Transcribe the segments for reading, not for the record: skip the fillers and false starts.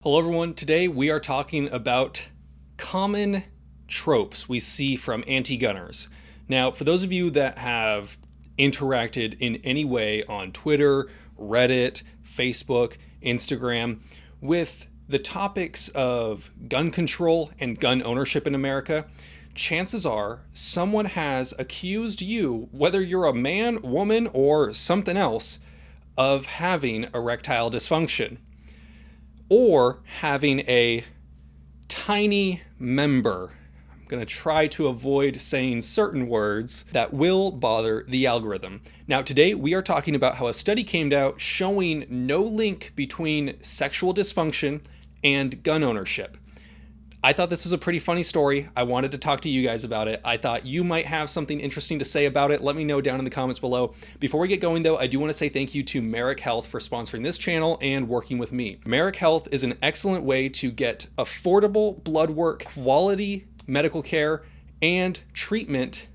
Hello everyone, today we are talking about common tropes we see from anti-gunners. Now, for those of you that have interacted in any way on Twitter, Reddit, Facebook, Instagram with the topics of gun control and gun ownership in America, chances are someone has accused you, whether you're a man, woman, or something else, of having erectile dysfunction or having a tiny member. I'm going to try to avoid saying certain words that will bother the algorithm. Now, today we are talking about how a study came out showing no link between sexual dysfunction and gun ownership. I thought this was a pretty funny story. I wanted to talk to you guys about it. I thought you might have something interesting to say about it. Let me know down in the comments below. Before we get going though, I do want to say thank you to Merrick Health for sponsoring this channel and working with me. Merrick Health is an excellent way to get affordable blood work, quality medical care, and treatment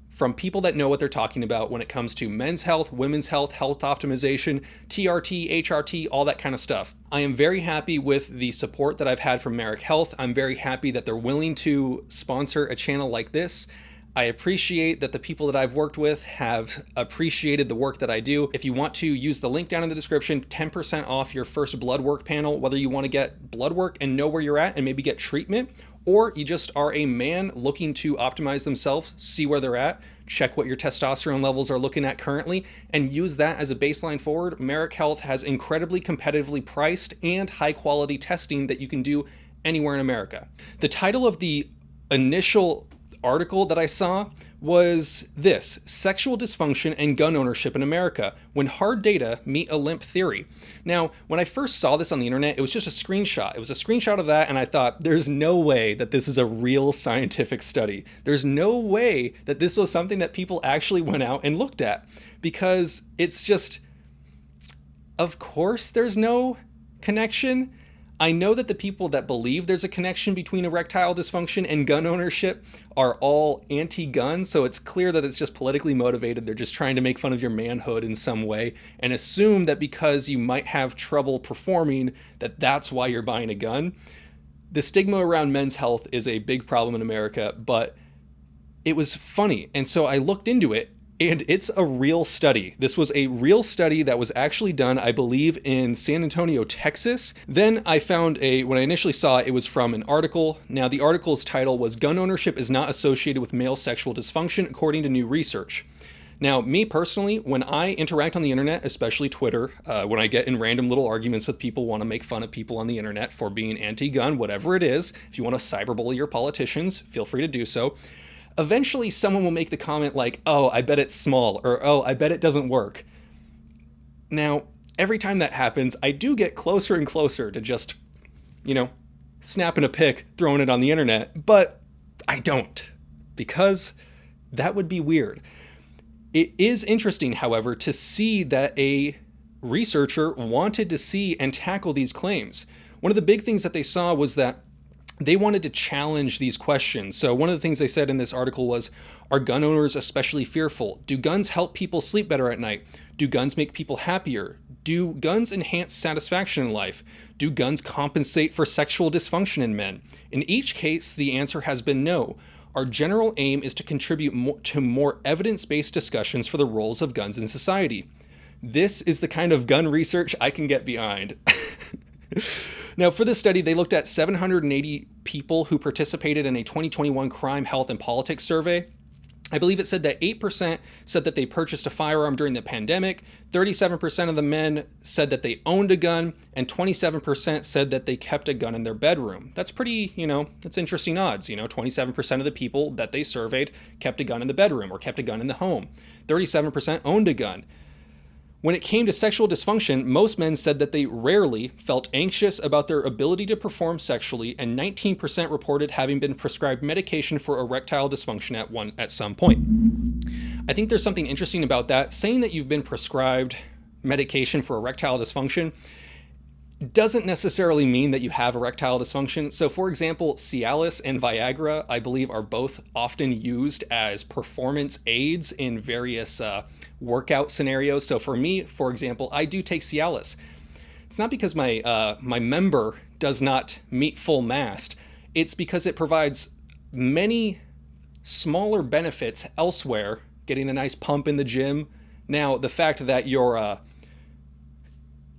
from people that know what they're talking about when it comes to men's health, women's health, health optimization, TRT, HRT, all that kind of stuff. I am very happy with the support that I've had from Merrick Health. I'm very happy that they're willing to sponsor a channel like this. I appreciate that the people that I've worked with have appreciated the work that I do. If you want to use the link down in the description, 10% off your first blood work panel, whether you want to get blood work and know where you're at and maybe get treatment, or you just are a man looking to optimize themselves, see where they're at, check what your testosterone levels are looking at currently, and use that as a baseline forward. Merrick Health has incredibly competitively priced and high quality testing that you can do anywhere in America. The title of the initial article that I saw was this: Sexual Dysfunction and Gun Ownership in America, When Hard Data Meet a Limp Theory. Now, when I first saw this on the internet, it was just a screenshot. It was a screenshot of that, and I thought, there's no way that this is a real scientific study. There's no way that this was something that people actually went out and looked at, because it's just, of course there's no connection. I know that the people that believe there's a connection between erectile dysfunction and gun ownership are all anti-gun, so it's clear that it's just politically motivated. They're just trying to make fun of your manhood in some way and assume that because you might have trouble performing, that that's why you're buying a gun. The stigma around men's health is a big problem in America, but it was funny, and so I looked into it. And it's a real study. This was a real study that was actually done, I believe, in San Antonio, Texas. Then I found when I initially saw it, it was from an article. Now, the article's title was "Gun Ownership is Not Associated with Male Sexual Dysfunction, According to New Research." Now, me personally, when I interact on the internet, especially Twitter, when I get in random little arguments with people, want to make fun of people on the internet for being anti-gun, whatever it is, if you want to cyberbully your politicians, feel free to do so. Eventually someone will make the comment like, oh, I bet it's small, or oh, I bet it doesn't work. Now, every time that happens, I do get closer and closer to just, snapping a pic, throwing it on the internet, but I don't, because that would be weird. It is interesting, however, to see that a researcher wanted to see and tackle these claims. One of the big things that they saw was that they wanted to challenge these questions. So one of the things they said in this article was, are gun owners especially fearful? Do guns help people sleep better at night? Do guns make people happier? Do guns enhance satisfaction in life? Do guns compensate for sexual dysfunction in men? In each case, the answer has been no. Our general aim is to contribute to more evidence-based discussions for the roles of guns in society. This is the kind of gun research I can get behind. Now, for this study, they looked at 780 people who participated in a 2021 crime, health, and politics survey. I believe it said that 8% said that they purchased a firearm during the pandemic, 37% of the men said that they owned a gun, and 27% said that they kept a gun in their bedroom. That's pretty, that's interesting odds. 27% of the people that they surveyed kept a gun in the bedroom or kept a gun in the home. 37% owned a gun. When it came to sexual dysfunction, most men said that they rarely felt anxious about their ability to perform sexually, and 19% reported having been prescribed medication for erectile dysfunction at some point. I think there's something interesting about that. Saying that you've been prescribed medication for erectile dysfunction doesn't necessarily mean that you have erectile dysfunction. So for example, Cialis and Viagra, I believe, are both often used as performance aids in various workout scenarios. So for me, for example, I do take Cialis. It's not because my member does not meet full mast, it's because it provides many smaller benefits elsewhere, getting a nice pump in the gym. Now, the fact that your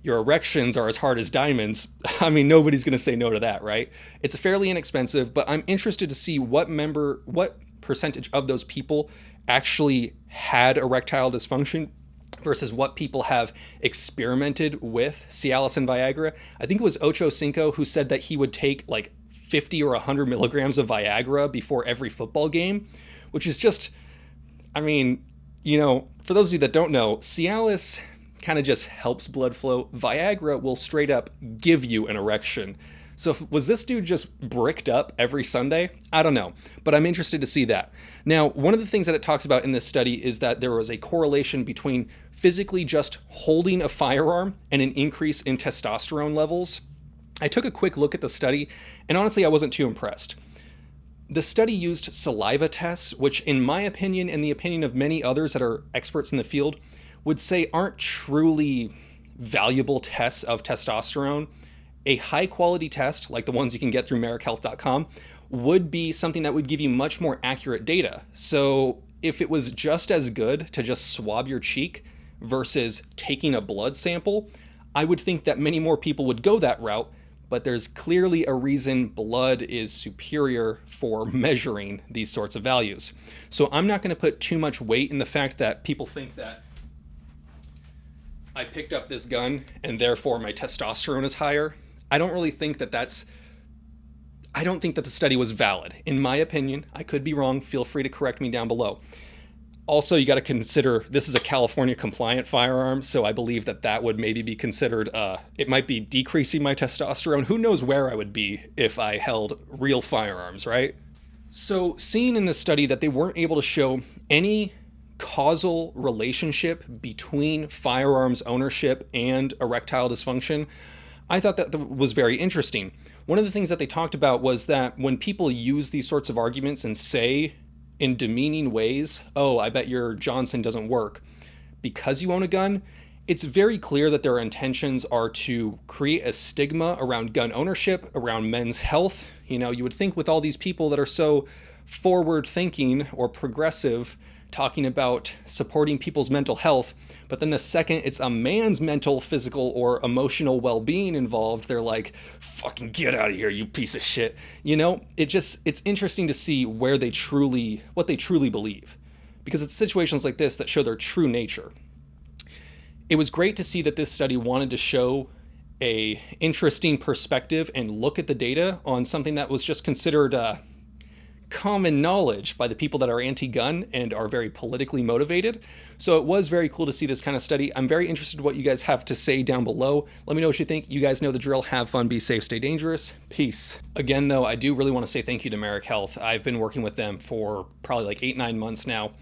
erections are as hard as diamonds, I mean, nobody's going to say no to that, right? It's fairly inexpensive, but I'm interested to see what percentage of those people actually had erectile dysfunction versus what people have experimented with Cialis and Viagra. I think it was Ocho Cinco who said that he would take like 50 or 100 milligrams of Viagra before every football game, which is just, I mean, for those of you that don't know, Cialis kind of just helps blood flow. Viagra will straight up give you an erection. So was this dude just bricked up every Sunday? I don't know, but I'm interested to see that. Now, one of the things that it talks about in this study is that there was a correlation between physically just holding a firearm and an increase in testosterone levels. I took a quick look at the study, and honestly, I wasn't too impressed. The study used saliva tests, which in my opinion and the opinion of many others that are experts in the field would say aren't truly valuable tests of testosterone. A high quality test, like the ones you can get through merrickhealth.com, would be something that would give you much more accurate data. So if it was just as good to just swab your cheek versus taking a blood sample, I would think that many more people would go that route, but there's clearly a reason blood is superior for measuring these sorts of values. So I'm not going to put too much weight in the fact that people think that I picked up this gun and therefore my testosterone is higher. I don't think that the study was valid. In my opinion, I could be wrong. Feel free to correct me down below. Also, you got to consider this is a California compliant firearm, so I believe that would maybe be considered, it might be decreasing my testosterone. Who knows where I would be if I held real firearms, right? So seeing in this study that they weren't able to show any causal relationship between firearms ownership and erectile dysfunction, I thought that was very interesting. One of the things that they talked about was that when people use these sorts of arguments and say in demeaning ways, oh, I bet your Johnson doesn't work because you own a gun, it's very clear that their intentions are to create a stigma around gun ownership, around men's health. You would think with all these people that are so forward thinking or progressive talking about supporting people's mental health, but then the second it's a man's mental, physical, or emotional well-being involved, they're like, fucking get out of here, you piece of shit. It's interesting to see what they truly believe, because it's situations like this that show their true nature. It was great to see that this study wanted to show a interesting perspective and look at the data on something that was just considered common knowledge by the people that are anti-gun and are very politically motivated. So it was very cool to see this kind of study. I'm very interested in what you guys have to say down below. Let me know what you think. You guys know the drill. Have fun, be safe, stay dangerous. Peace. Again, though, I do really want to say thank you to Merrick Health. I've been working with them for probably like 8-9 months now.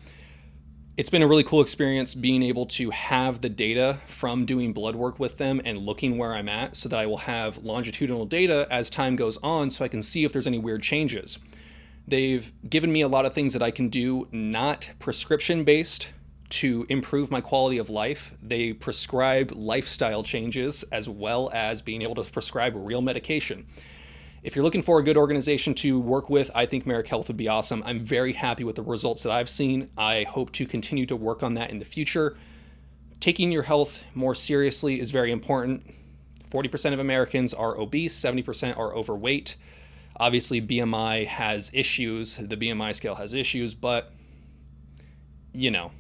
It's been a really cool experience being able to have the data from doing blood work with them and looking where I'm at so that I will have longitudinal data as time goes on so I can see if there's any weird changes. They've given me a lot of things that I can do not prescription-based to improve my quality of life. They prescribe lifestyle changes as well as being able to prescribe real medication. If you're looking for a good organization to work with, I think Merrick Health would be awesome. I'm very happy with the results that I've seen. I hope to continue to work on that in the future. Taking your health more seriously is very important. 40% of Americans are obese, 70% are overweight. Obviously, BMI has issues. The BMI scale has issues, but you know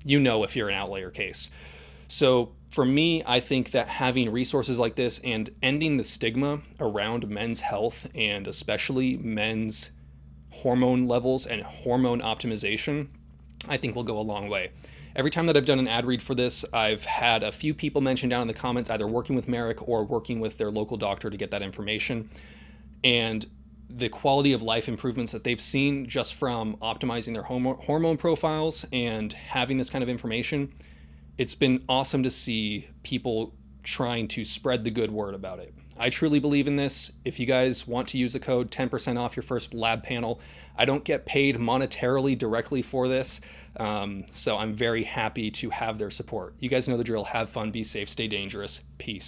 if you're an outlier case. So for me, I think that having resources like this and ending the stigma around men's health and especially men's hormone levels and hormone optimization, I think will go a long way. Every time that I've done an ad read for this, I've had a few people mention down in the comments either working with Merrick or working with their local doctor to get that information. And the quality of life improvements that they've seen just from optimizing their hormone profiles and having this kind of information, it's been awesome to see people trying to spread the good word about it. I truly believe in this. If you guys want to use the code 10% off your first lab panel, I don't get paid monetarily directly for this, so I'm very happy to have their support. You guys know the drill. Have fun, be safe, stay dangerous. Peace.